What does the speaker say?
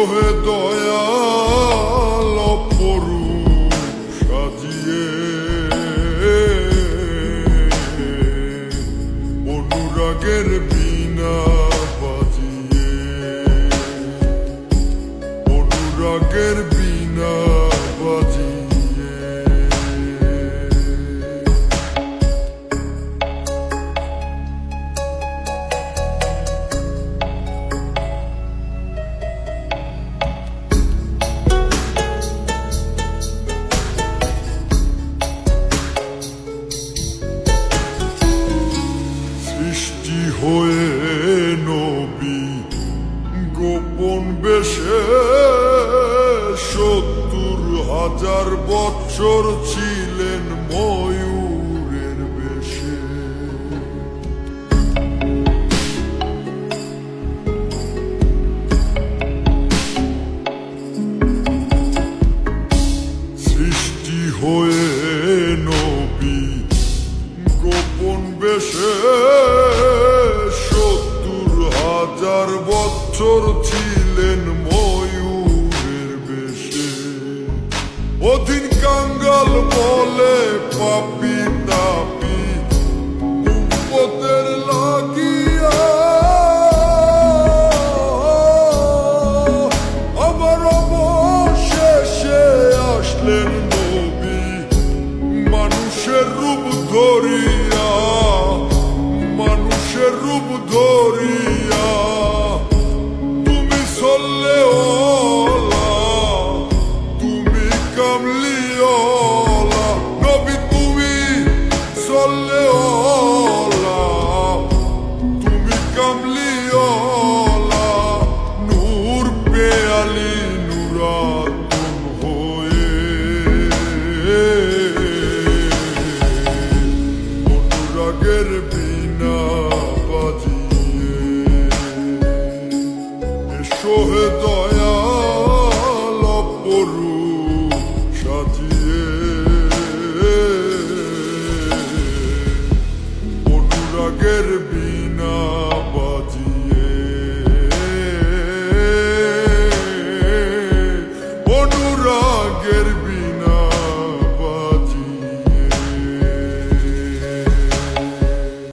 হে দয়াল অপরূপ সাজিয়ে অনুরাগের বীণা বাজিয়ে অনুরাগের বীণা বাজিয়ে সৃষ্টি হয়ে নবী গোপন বেশে ৭০,০০০ বছর ছিলেন ময়ূরের বেশে সৃষ্টি হয়ে নবী গোপন বেশে ৭০,০০০ বছর ছিলেন ময়ূরের বেশে অধীন কাঙ্গাল বলে পাপি তাপি উম্মতের লাগিয়া আবার অবশেষে আসলেন নবী মানুষের রূপ ধরিয়া মানুষের রূপ ধরিয়া তুমি সল্লে ওলা তুমি কামলি ওলা নবী তুমি সল্লে ওলা তুমি কামলি ওলা নূর পেয়ালি নুরাতুন হয়ে অনুরাগের বীণা বাজিয়ে এসো হে দয়াল অপরূপ সাজিয়ে অনুরাগের বীণা বাজিয়ে অনুরাগের